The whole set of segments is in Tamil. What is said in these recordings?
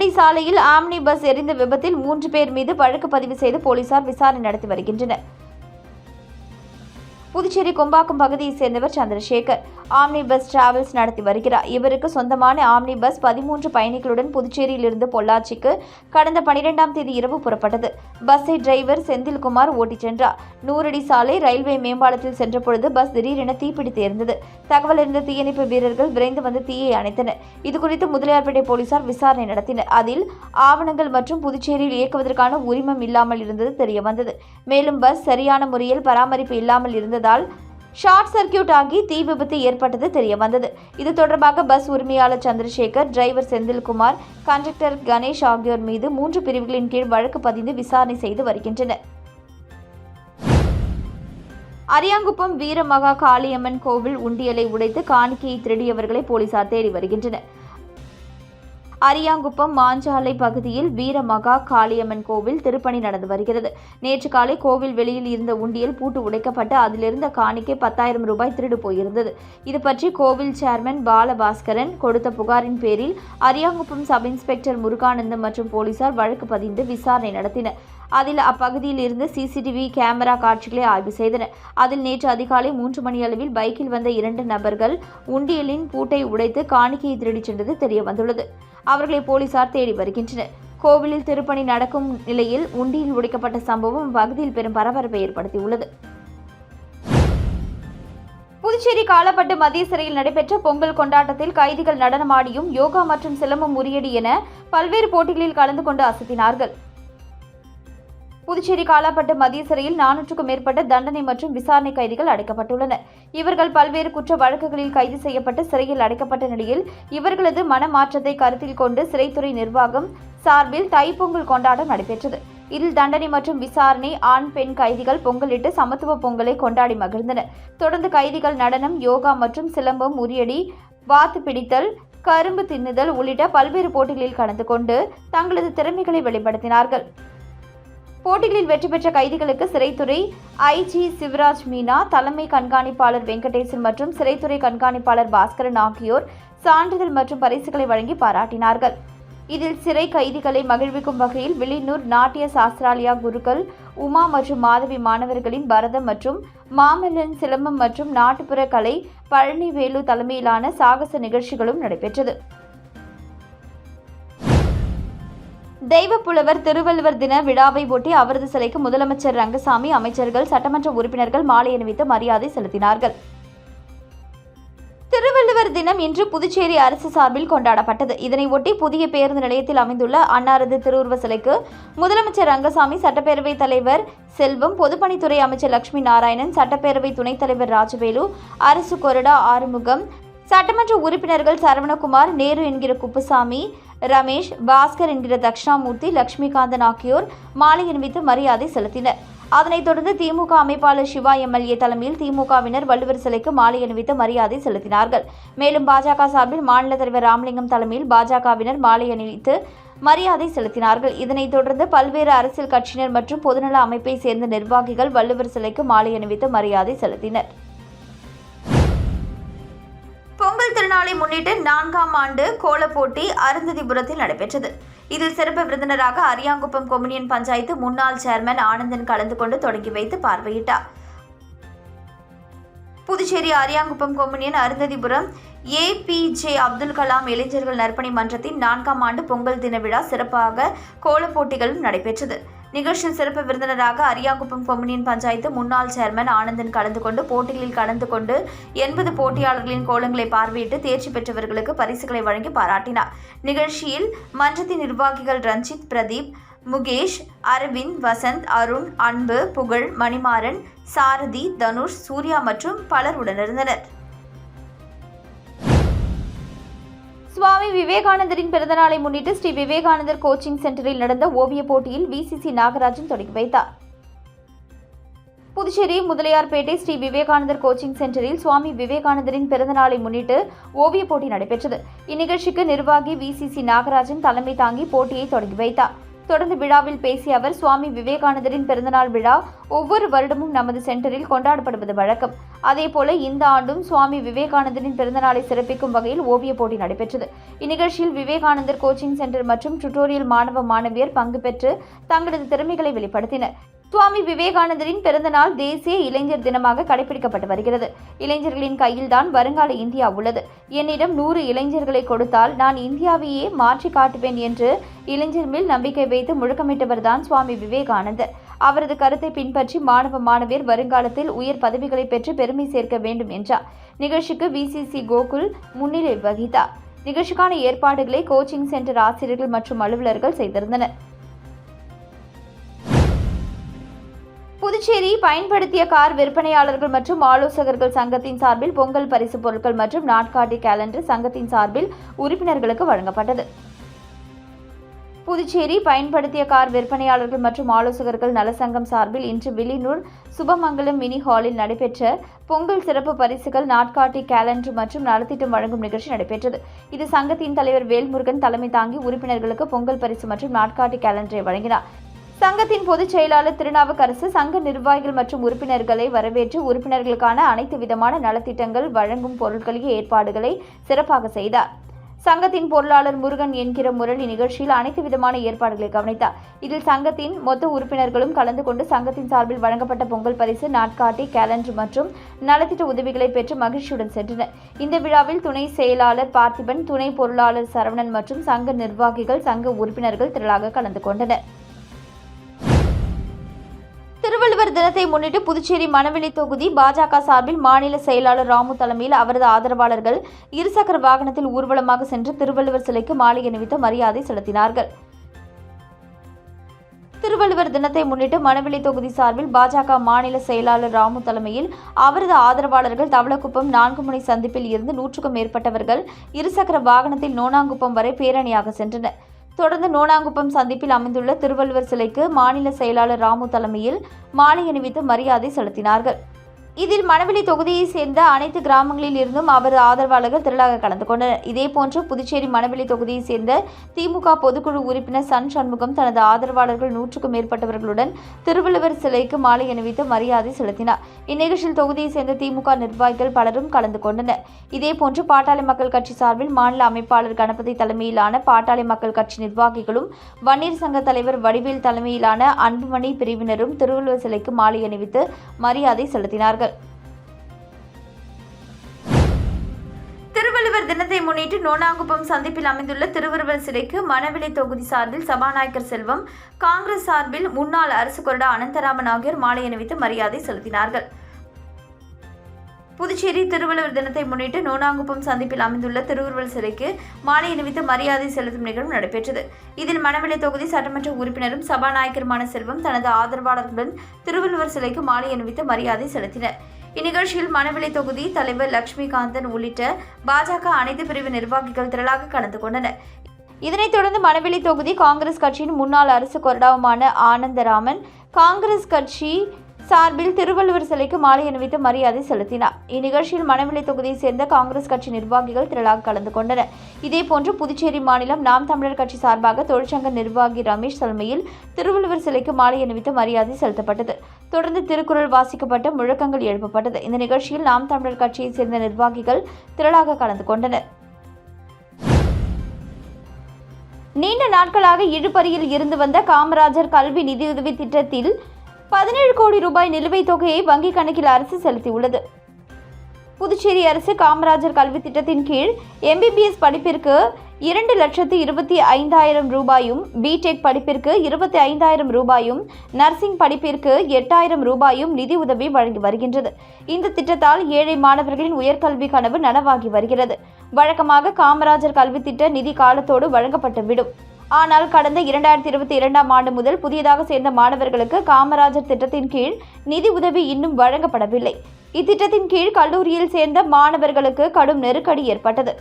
நூறடி சாலையில் ஆம்னி பஸ் எரிந்த விபத்தில் 3 பேர் மீது வழக்கு பதிவு செய்து போலீசார் விசாரணை நடத்தி வருகின்றனர். புதுச்சேரி கொம்பாக்கம் பகுதியைச் சேர்ந்தவர் சந்திரசேகர் ஆம்னி பஸ் டிராவல்ஸ் நடத்தி வருகிறார். இவருக்கு சொந்தமான ஆம்னி பஸ் 13 பயணிகளுடன் புதுச்சேரியிலிருந்து பொள்ளாச்சிக்கு கடந்த 12ஆம் தேதி இரவு புறப்பட்டது. பஸ்ஸை டிரைவர் செந்தில்குமார் ஓட்டிச் சென்றார். 100 அடி சாலை ரயில்வே மேம்பாலத்தில் சென்றபொழுது பஸ் திடீரென தீப்பிடித்து எரிந்தது. தகவல் அறிந்த தீயணைப்பு வீரர்கள் விரைந்து வந்து தீயை அணைத்தனர். இதுகுறித்து முதலியார்பேட்டை போலீசார் விசாரணை நடத்தினர். அதில் ஆவணங்கள் மற்றும் புதுச்சேரியில் இயக்குவதற்கான உரிமம் இல்லாமல் இருந்தது தெரியவந்தது. மேலும் பஸ் சரியான முறையில் பராமரிப்பு இல்லாமல் இருந்ததால் ஷார்ட் சர்க்கியூட் ஆகி தீ விபத்து ஏற்பட்டது தெரியவந்தது. இது தொடர்பாக பஸ் உரிமையாளர் சந்திரசேகர், டிரைவர் செந்தில்குமார், கண்டக்டர் கணேஷ் ஆகியோர் மீது 3 பிரிவுகளின் கீழ் வழக்கு பதிந்து விசாரணை செய்து வருகின்றனர். அரியாங்குப்பம் வீரமகா காளியம்மன் கோவில் உண்டியலை உடைத்து காணிக்கையை திருடியவர்களை போலீசார் தேடி வருகின்றனர். அரியாங்குப்பம் மாஞ்சாலை பகுதியில் வீரமகா காளியம்மன் கோவில் திருப்பணி நடந்து வருகிறது. நேற்று காலை கோவில் வெளியில் இருந்த உண்டியல் பூட்டு உடைக்கப்பட்டு அதிலிருந்த காணிக்கை 10,000 ரூபாய் திருடு போயிருந்தது. இது பற்றி கோவில் சேர்மன் பாலபாஸ்கரன் கொடுத்த புகாரின் பேரில் அரியாங்குப்பம் சப் இன்ஸ்பெக்டர் முருகானந்தம் மற்றும் போலீசார் வழக்கு பதிந்து விசாரணை நடத்தினர். அதில் அப்பகுதியில் இருந்து சிசிடிவி கேமரா காட்சிகளை ஆய்வு செய்தனர். அதில் நேற்று அதிகாலை 3 மணி அளவில் பைக்கில் வந்த 2 நபர்கள் உண்டியலின் பூட்டை உடைத்து காணிக்கையை திருடிச் சென்றது தெரியவந்துள்ளது. அவர்களை போலீசார் தேடி வருகின்றனர். கோவிலில் திருப்பணி நடக்கும் நிலையில் உண்டியில் உடைக்கப்பட்ட சம்பவம் பகுதியில் பெரும் பரபரப்பை ஏற்படுத்தியுள்ளது. புதுச்சேரி காலப்பட்டு மத்திய சிறையில் நடைபெற்ற பொங்கல் கொண்டாட்டத்தில் கைதிகள் நடனமாடியும் யோகா மற்றும் சிலம்பம் முறியடி என பல்வேறு போட்டிகளில் கலந்து கொண்டு அசத்தினார்கள். புதுச்சேரி காலாப்பட்டு மத்திய சிறையில் 400க்கும் மேற்பட்ட தண்டனை மற்றும் விசாரணை கைதிகள் அடைக்கப்பட்டுள்ளனர். இவர்கள் பல்வேறு குற்ற வழக்குகளில் கைது செய்யப்பட்டு சிறையில் அடைக்கப்பட்ட நிலையில் இவர்களது மனமாற்றத்தை கருத்தில் கொண்டு சிறைத்துறை நிர்வாகம் சார்பில் தைப்பொங்கல் கொண்டாட்டம் நடைபெற்றது. இதில் தண்டனை மற்றும் விசாரணை ஆண் பெண் கைதிகள் பொங்கலிட்டு சமத்துவ பொங்கலை கொண்டாடி மகிழ்ந்தனர். தொடர்ந்து கைதிகள் நடனம், யோகா மற்றும் சிலம்பம், உரியடி, வாத்து பிடித்தல், கரும்பு தின்னுதல் உள்ளிட்ட பல்வேறு போட்டிகளில் கலந்து கொண்டு தங்களது திறமைகளை வெளிப்படுத்தினார்கள். போட்டிகளில் வெற்றி பெற்ற கைதிகளுக்கு சிறைத்துறை ஐஜி சிவராஜ் மீனா, தலைமை கண்காணிப்பாளர் வெங்கடேசன் மற்றும் சிறைத்துறை கண்காணிப்பாளர் பாஸ்கரன் ஆகியோர் சான்றிதழ் மற்றும் பரிசுகளை வழங்கி பாராட்டினார்கள். இதில் சிறை கைதிகளை மகிழ்விக்கும் வகையில் வில்லியனூர் நாட்டிய சாஸ்திராலயா குருக்கள் உமா மற்றும் மாதவி மாணவர்களின் பரதம் மற்றும் மாமல்லன் சிலம்பம் மற்றும் நாட்டுப்புற கலை பழனிவேலு தலைமையிலான சாகச நிகழ்ச்சிகளும் நடைபெற்றது. தெய்வப்புலவர் திருவள்ளுவர் தின விழாவை ஒட்டி அவரது சிலைக்கு முதலமைச்சர் ரங்கசாமி, அமைச்சர்கள், சட்டமன்ற உறுப்பினர்கள் மாலை அணிவித்து மரியாதை செலுத்தினார்கள். திருவள்ளுவர் தினம் இன்று புதுச்சேரி அரசு சார்பில் கொண்டாடப்பட்டது. இதனை ஒட்டி புதிய பேருந்து நிலையத்தில் அமைந்துள்ள அன்னாரது திருவுருவ சிலைக்கு முதலமைச்சர் ரங்கசாமி, சட்டப்பேரவைத் தலைவர் செல்வம், பொதுப்பணித்துறை அமைச்சர் லட்சுமி நாராயணன், சட்டப்பேரவை துணைத் தலைவர் ராஜவேலு, அரசு கொறடா ஆறுமுகம், சட்டமன்ற உறுப்பினர்கள் சரவணகுமார், நேரு என்கிற குப்புசாமி, ரமேஷ், பாஸ்கர் என்கிற தட்சிணாமூர்த்தி, லட்சுமிகாந்தன் ஆகியோர் மாலை அணிவித்து மரியாதை செலுத்தினர். அதனைத் தொடர்ந்து திமுக அமைப்பாளர் சிவா எம்எல்ஏ தலைமையில் திமுகவினர் வள்ளுவர் சிலைக்கு மாலை அணிவித்து மரியாதை செலுத்தினார்கள். மேலும் பாஜக சார்பில் மாநில தலைவர் ராமலிங்கம் தலைமையில் பாஜகவினர் மாலை அணிவித்து மரியாதை செலுத்தினார்கள். இதனைத் தொடர்ந்து பல்வேறு அரசியல் கட்சியினர் மற்றும் பொதுநல அமைப்பை சேர்ந்த நிர்வாகிகள் வள்ளுவர் சிலைக்கு மாலை அணிவித்து மரியாதை செலுத்தினர். பொங்கல் திருநாளை முன்னிட்டு 4ஆம் ஆண்டு கோலப் போட்டி அருந்ததிபுரத்தில் நடைபெற்றது. இதில் சிறப்பு விருந்தினராக அரியாங்குப்பம் கொம்யூனியன் பஞ்சாயத்து முன்னாள் சேர்மன் ஆனந்தன் கலந்து கொண்டு தொடங்கி வைத்து பார்வையிட்டார். புதுச்சேரி அரியாங்குப்பம் கொம்யூனியன் அருந்ததிபுரம் ஏபிஜே அப்துல் கலாம் இளைஞர்கள் நற்பணி மன்றத்தின் 4ஆம் ஆண்டு பொங்கல் தின விழா சிறப்பாக கோலப் போட்டிகளும் நடைபெற்றது. நிகழ்ச்சியில் சிறப்பு விருந்தினராக அரியாங்குப்பம் கொம்யூனியன் பஞ்சாயத்து முன்னாள் சேர்மன் ஆனந்தன் கலந்து கொண்டு போட்டிகளில் கலந்து கொண்டு 80 போட்டியாளர்களின் கோலங்களை பார்வையிட்டு தேர்ச்சி பெற்றவர்களுக்கு பரிசுகளை வழங்கி பாராட்டினார். நிகழ்ச்சியில் மன்றத்தின் நிர்வாகிகள் ரஞ்சித், பிரதீப், முகேஷ், அரவிந்த், வசந்த், அருண், அன்பு, புகழ், மணிமாறன், சாரதி, தனுஷ், சூர்யா மற்றும் பலர் உடனிருந்தனர். சுவாமி விவேகானந்தரின் பிறந்தநாளை முன்னிட்டு ஸ்ரீ விவேகானந்தர் கோச்சிங் சென்டரில் நடந்த ஓவிய போட்டியில் விசிசி நாகராஜன் தொடங்கி வைத்தார். புதுச்சேரி முதலியார்பேட்டை ஸ்ரீ விவேகானந்தர் கோச்சிங் சென்டரில் சுவாமி விவேகானந்தரின் பிறந்தநாளை முன்னிட்டு ஓவிய போட்டி நடைபெற்றது. இந்நிகழ்ச்சிக்கு நிர்வாகி விசிசி நாகராஜன் தலைமை தாங்கி போட்டியை தொடங்கி வைத்தார். தொடர்ந்து விழாவில் பேசிய அவர், சுவாமி விவேகானந்தரின் பிறந்தநாள் விழா ஒவ்வொரு வருடமும் நமது சென்டரில் கொண்டாடப்படுவது வழக்கம். அதேபோல இந்த ஆண்டும் சுவாமி விவேகானந்தரின் பிறந்தநாளை சிறப்பிக்கும் வகையில் ஓவிய போட்டி நடைபெற்றது. இந்நிகழ்ச்சியில் விவேகானந்தர் கோச்சிங் சென்டர் மற்றும் டுட்டோரியல் மாணவ மாணவியர் பங்கு பெற்று தங்களது திறமைகளை வெளிப்படுத்தினர். சுவாமி விவேகானந்தரின் பிறந்தநாள் தேசிய இளைஞர் தினமாக கடைபிடிக்கப்பட்டு வருகிறது. இளைஞர்களின் கையில்தான் வருங்கால இந்தியா உள்ளது. என்னிடம் 100 இளைஞர்களை கொடுத்தால் நான் இந்தியாவையே மாற்றி காட்டுவேன் என்று இளைஞர் மேல் நம்பிக்கை வைத்து முழக்கமிட்டவர்தான் சுவாமி விவேகானந்தர். அவரது கருத்தை பின்பற்றி மாணவ மாணவியர் வருங்காலத்தில் உயர் பதவிகளை பெற்று பெருமை சேர்க்க வேண்டும் என்றார். நிகழ்ச்சிக்கு VCC கோகுல் முன்னிலை வகித்தார். நிகழ்ச்சிக்கான ஏற்பாடுகளை கோச்சிங் சென்டர் ஆசிரியர்கள் மற்றும் அலுவலர்கள் செய்திருந்தனர். புதுச்சேரி பயன்படுத்திய கார் விற்பனையாளர்கள் மற்றும் ஆலோசகர்கள் சங்கத்தின் சார்பில் பொங்கல் பரிசு பொருட்கள் மற்றும் நாட்காட்டி கேலண்டர் சங்கத்தின் சார்பில் உறுப்பினர்களுக்கு வழங்கப்பட்டது. புதுச்சேரி பயன்படுத்திய கார் விற்பனையாளர்கள் மற்றும் ஆலோசகர்கள் நலசங்கம் சார்பில் இன்று வில்லியனூர் சுபமங்கலம் மினி ஹாலில் நடைபெற்ற பொங்கல் சிறப்பு பரிசுகள், நாட்காட்டி கேலண்டர் மற்றும் நலத்திட்டம் வழங்கும் நிகழ்ச்சி நடைபெற்றது. இது சங்கத்தின் தலைவர் வேல்முருகன் தலைமை தாங்கி உறுப்பினர்களுக்கு பொங்கல் பரிசு மற்றும் நாட்காட்டி கேலண்டரை வழங்கினார். சங்கத்தின் பொதுச் செயலாளர் திருநாவுக்கரசு சங்க நிர்வாகிகள் மற்றும் உறுப்பினர்களை வரவேற்று உறுப்பினர்களுக்கான அனைத்து விதமான நலத்திட்டங்கள் வழங்கும் பொருட்களின் ஏற்பாடுகளை சிறப்பாக செய்தார். சங்கத்தின் பொருளாளர் முருகன் என்கிற முரளி நிகழ்ச்சியில் அனைத்து விதமான ஏற்பாடுகளை கவனித்தார். இதில் சங்கத்தின் மொத்த உறுப்பினர்களும் கலந்து கொண்டு சங்கத்தின் சார்பில் வழங்கப்பட்ட பொங்கல் பரிசு, நாட்காட்டி, கேலண்டர் மற்றும் நலத்திட்ட உதவிகளை பெற்று மகிழ்ச்சியுடன் சென்றனர். இந்த விழாவில் துணை செயலாளர் பார்த்திபன், துணை பொருளாளர் சரவணன் மற்றும் சங்க நிர்வாகிகள், சங்க உறுப்பினர்கள் திரளாக கலந்து கொண்டனர். திருவள்ளுவர் தினத்தை முன்னிட்டு புதுச்சேரி மணவெளி தொகுதி பாஜக சார்பில் மாநில செயலாளர் ராமு தலைமையில் அவரது ஆதரவாளர்கள் இருசக்கர வாகனத்தில் ஊர்வலமாக சென்று திருவள்ளுவர் சிலைக்கு மாலை அணிவித்து மரியாதை செலுத்தினார்கள். திருவள்ளுவர் தினத்தை முன்னிட்டு மணவெளி தொகுதி சார்பில் பாஜக மாநில செயலாளர் ராமு தலைமையில் அவரது ஆதரவாளர்கள் தவளக்குப்பம் 4 முனை சந்திப்பில் இருந்து 100க்கும் மேற்பட்டவர்கள் இருசக்கர வாகனத்தில் நோனாங்குப்பம் வரை பேரணியாக சென்றனர். தொடர்ந்து நோனாங்குப்பம் சந்திப்பில் அமைந்துள்ள திருவள்ளுவர் சிலைக்கு மாநில செயலாளர் ராமு தலைமையில் மாலை அணிவித்து மரியாதை செலுத்தினார்கள். இதில் மணவெளி தொகுதியை சேர்ந்த அனைத்து கிராமங்களில் இருந்தும் அவரது ஆதரவாளர்கள் திரளாக கலந்து கொண்டனர். இதேபோன்று புதுச்சேரி மணவெளி தொகுதியை சேர்ந்த திமுக பொதுக்குழு உறுப்பினர் சன் சண்முகம் தனது ஆதரவாளர்கள் 100க்கும் மேற்பட்டவர்களுடன் திருவள்ளுவர் சிலைக்கு மாலை அணிவித்து மரியாதை செலுத்தினார். இந்நிகழ்ச்சியில் தொகுதியை சேர்ந்த திமுக நிர்வாகிகள் பலரும் கலந்து கொண்டனர். இதேபோன்று பாட்டாளி மக்கள் கட்சி சார்பில் மாநில அமைப்பாளர் கணபதி தலைமையிலான பாட்டாளி மக்கள் கட்சி நிர்வாகிகளும் வன்னியர் சங்க தலைவர் வடிவேல் தலைமையிலான அன்புமணி பிரிவினரும் திருவள்ளுவர் சிலைக்கு மாலை அணிவித்து மரியாதை செலுத்தினார்கள். திருவள்ளுவர் தினத்தை முன்னிட்டு நோனாங்குப்பம் சந்திப்பில் அமைந்துள்ள திருவள்ளுவர் சிலைக்கு மணவெளி தொகுதி சார்பில் சபாநாயகர் செல்வம், காங்கிரஸ் சார்பில் முன்னாள் அரசு கொறடா அனந்தராமன் ஆகியோர் மாலை அணிவித்து மரியாதை செலுத்தினார்கள். புதுச்சேரி திருவள்ளுவர் தினத்தை முன்னிட்டு நோனாங்குப்பம் சந்திப்பில் அமைந்துள்ள திருவள்ளுவர் சிலைக்கு மாலை அணிவித்து மரியாதை செலுத்தும் நிகழ்வு நடைபெற்றது. இதில் மணவெளி தொகுதி சட்டமன்ற உறுப்பினரும் சபாநாயகருமான செல்வம் தனது ஆதரவாளர்களுடன் திருவள்ளுவர் சிலைக்கு மாலை அணிவித்து மரியாதை செலுத்தினர். இந்நிகழ்ச்சியில் மணவெளி தொகுதி தலைவர் லட்சுமிகாந்தன் உள்ளிட்ட பாஜக அனைத்து பிரிவு நிர்வாகிகள் திரளாக கலந்து கொண்டனர். இதனைத் தொடர்ந்து மணவெளி தொகுதி காங்கிரஸ் கட்சியின் முன்னாள் அரசு கொறடாவுமான ஆனந்தராமன் காங்கிரஸ் கட்சி சார்பில் திருவள்ளுவர் சிலைக்கு மாலை அணிவித்து மரியாதை செலுத்தினார். இந்நிகழ்ச்சியில் மணவெளி தொகுதியை சேர்ந்த காங்கிரஸ் கட்சி நிர்வாகிகள் திரளாக கலந்து கொண்டனர். இதேபோன்று புதுச்சேரி மாநிலம் நாம் தமிழர் கட்சி சார்பாக தொழிற்சங்க நிர்வாகி ரமேஷ் தலைமையில் திருவள்ளுவர் சிலைக்கு மாலை அணிவித்து மரியாதை செலுத்தப்பட்டது. தொடர்ந்து திருக்குறள் வாசிக்கப்பட்டு முழக்கங்கள் எழுப்பப்பட்டது. இந்த நிகழ்ச்சியில் நாம் தமிழர் கட்சியை சேர்ந்த நிர்வாகிகள் திரளாக கலந்து கொண்டனர். நீண்ட நாட்களாக இழுபறியில் இருந்து வந்த காமராஜர் கல்வி நிதியுதவி திட்டத்தில் 17 கோடி ரூபாய் நிலுவைத் தொகையை வங்கிக் கணக்கில் அரசு செலுத்தியுள்ளது. புதுச்சேரி அரசு காமராஜர் கல்வி திட்டத்தின் கீழ் MBBS படிப்பிற்கு 2,25,000 ரூபாயும், பிடெக் படிப்பிற்கு 25,000 ரூபாயும், நர்சிங் படிப்பிற்கு 8,000 ரூபாயும் நிதி உதவி வழங்கி வருகின்றது. இந்த திட்டத்தால் ஏழை மாணவர்களின் உயர்கல்வி கனவு நனவாகி வருகிறது. வழக்கமாக காமராஜர் கல்வி திட்ட நிதி காலத்தோடு வழங்கப்பட்டுவிடும். ஆனால் கடந்த 2022ஆம் ஆண்டு முதல் புதியதாக சேர்ந்த மாணவர்களுக்கு காமராஜர் திட்டத்தின் கீழ் நிதி உதவி இன்னும் வழங்கப்படவில்லை. இத்திட்டத்தின் கீழ் கல்லூரியில் சேர்ந்த மாணவர்களுக்கு கடும் நெருக்கடி ஏற்பட்டது.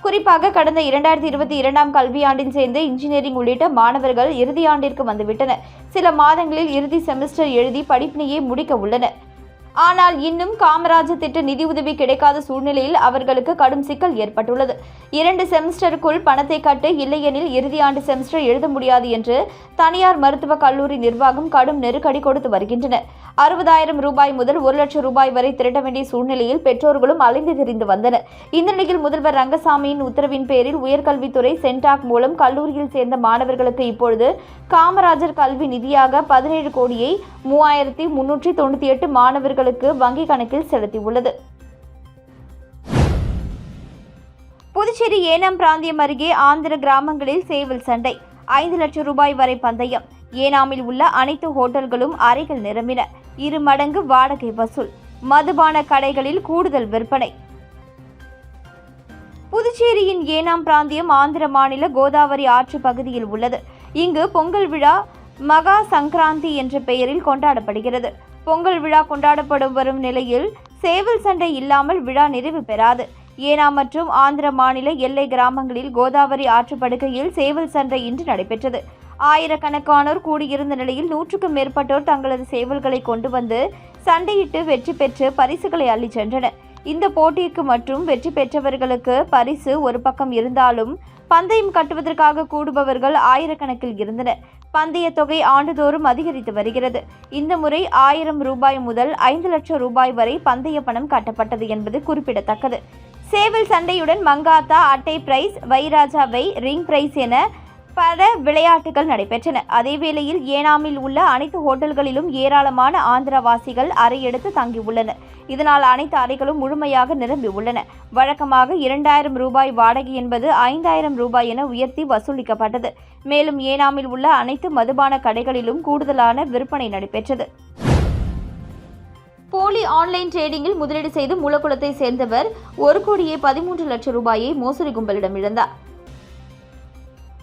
குறிப்பாக கடந்த 2022ஆம் கல்வியாண்டில் சேர்ந்த இன்ஜினியரிங் உள்ளிட்ட மாணவர்கள் இறுதியாண்டிற்கு வந்துவிட்டனர். சில மாதங்களில் இறுதி செமஸ்டர் எழுதி படிப்பினையே முடிக்க உள்ளனர். ஆனால் இன்னும் காமராஜர் திட்ட நிதியுதவி கிடைக்காத சூழ்நிலையில் அவர்களுக்கு கடும் சிக்கல் ஏற்பட்டுள்ளது. 2 செமஸ்டருக்குள் பணத்தை கட்டு, இல்லையெனில் இறுதி ஆண்டு செமஸ்டர் எழுத முடியாது என்று தனியார் மருத்துவக் கல்லூரி நிர்வாகம் கடும் நெருக்கடி கொடுத்து வருகின்றனர். 60,000 ரூபாய் முதல் 1 லட்சம் ரூபாய் வரை திரட்ட வேண்டிய சூழ்நிலையில் பெற்றோர்களும் அலைந்து திரிந்து வந்தனர். இந்த நிலையில் முதல்வர் ரங்கசாமியின் உத்தரவின் பேரில் உயர்கல்வித்துறை சென்டாக் மூலம் கல்லூரியில் சேர்ந்த மாணவர்களுக்கு இப்பொழுது காமராஜர் கல்வி நிதியாக 17,03,398 மாணவர்களுக்கு வங்கி கணக்கில் செலுத்தியுள்ளது. புதுச்சேரி ஏனாம் பிராந்தியம் அருகே ஆந்திர கிராமங்களில் சேவல் சண்டை, 5 லட்சம் ரூபாய் வரை பந்தயம். ஏனாமில் உள்ள அனைத்து ஹோட்டல்களும் அறைகள் நிரம்பின. 2 மடங்கு வாடகை வசூல். மதுபான கடைகளில் கூடுதல் விற்பனை. புதுச்சேரியின் ஏனாம் பிராந்தியம் ஆந்திர மாநில கோதாவரி ஆற்று பகுதியில் உள்ளது. இங்கு பொங்கல் விழா மகா சங்கராந்தி என்ற பெயரில் கொண்டாடப்படுகிறது. பொங்கல் விழா கொண்டாடப்படும் வரும் நிலையில் சேவல் சண்டை இல்லாமல் விழா நிறைவு பெறாது. ஏனாம் மற்றும் ஆந்திர மாநில எல்லை கிராமங்களில் கோதாவரி ஆற்றுப்படுகையில் சேவல் சண்டை இன்று நடைபெற்றது. ஆயிரக்கணக்கானோர் கூடியிருந்த நிலையில் 100க்கும் மேற்பட்டோர் தங்களது சேவல்களை கொண்டு வந்து சண்டையிட்டு வெற்றி பெற்று பரிசுகளை அள்ளி சென்றனர். இந்த போட்டிக்கு மற்றும் வெற்றி பெற்றவர்களுக்கு பரிசு ஒரு பக்கம் இருந்தாலும் பந்தயம் கட்டுவதற்காக கூடுபவர்கள் ஆயிரக்கணக்கில் இருந்தனர். பந்தய தொகை ஆண்டுதோறும் அதிகரித்து வருகிறது. இந்த முறை 1000 ரூபாய் முதல் 5 லட்சம் ரூபாய் வரை பந்தய பணம் கட்டப்பட்டது என்பது குறிப்பிடத்தக்கது. சேவல் சண்டையுடன் மங்காத்தா, அட்டை பிரைஸ், வைராஜாவை, ரிங் பிரைஸ் என பல விளையாட்டுகள் நடைபெற்றன. அதேவேளையில் ஏனாமில் உள்ள அனைத்து ஹோட்டல்களிலும் ஏராளமான ஆந்திரவாசிகள் அறை எடுத்து தங்கியுள்ளனர். இதனால் அனைத்து அறைகளும் முழுமையாக நிரம்பி உள்ளன. வழக்கமாக 2000 ரூபாய் வாடகை என்பது 5000 ரூபாய் என உயர்த்தி வசூலிக்கப்பட்டது. மேலும் ஏனாமில் உள்ள அனைத்து மதுபான கடைகளிலும் கூடுதலான விற்பனை நடைபெற்றது. போலி ஆன்லைன் ட்ரேடிங்கில் முதலீடு செய்து மூலக்குளத்தை சேர்ந்தவர் 1,13 லட்சம் ரூபாயை மோசடி கும்பலிடம் இழந்தார்.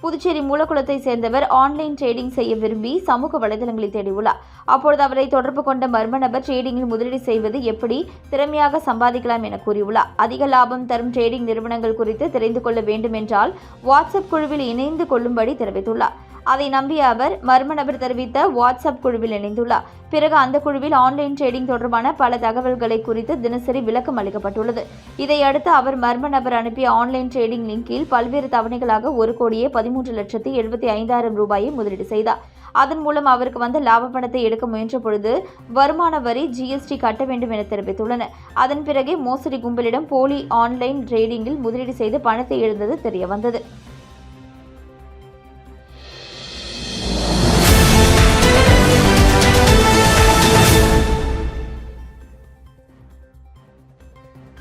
புதுச்சேரி மூலக்குளத்தை சேர்ந்தவர் ஆன்லைன் ட்ரேடிங் செய்ய விரும்பி சமூக வலைதளங்களில் தேடியுள்ளார். அப்பொழுது அவரை தொடர்பு கொண்ட மர்ம நபர் ட்ரேடிங்கில் முதலீடு செய்வது எப்படி திறமையாக சம்பாதிக்கலாம் என கூறியுள்ளார். அதிக லாபம் தரும் ட்ரேடிங் நிறுவனங்கள் குறித்து தெரிந்து கொள்ள வேண்டும் என்றால் வாட்ஸ்அப் குழுவில் இணைந்து கொள்ளும்படி தெரிவித்துள்ளார். அதை நம்பிய அவர் மர்ம நபர் தெரிவித்த வாட்ஸ்அப் குழுவில் இணைந்துள்ளார். பிறகு அந்த குழுவில் ஆன்லைன் ட்ரேடிங் தொடர்பான பல தகவல்களை குறித்து தினசரி விளக்கம் அளிக்கப்பட்டுள்ளது. இதையடுத்து அவர் மர்ம நபர் அனுப்பிய ஆன்லைன் ட்ரேடிங் லிங்கில் பல்வேறு தவணைகளாக 1,13,75,000 ரூபாயை முதலீடு செய்தார். அதன் மூலம் அவருக்கு வந்த லாப பணத்தை எடுக்க முயன்ற பொழுது வருமான வரி, GST கட்ட வேண்டும் என தெரிவித்துள்ளனர். அதன் பிறகே மோசடி கும்பலிடம் போலி ஆன்லைன் ட்ரேடிங்கில் முதலீடு செய்து பணத்தை இழந்தது தெரியவந்தது.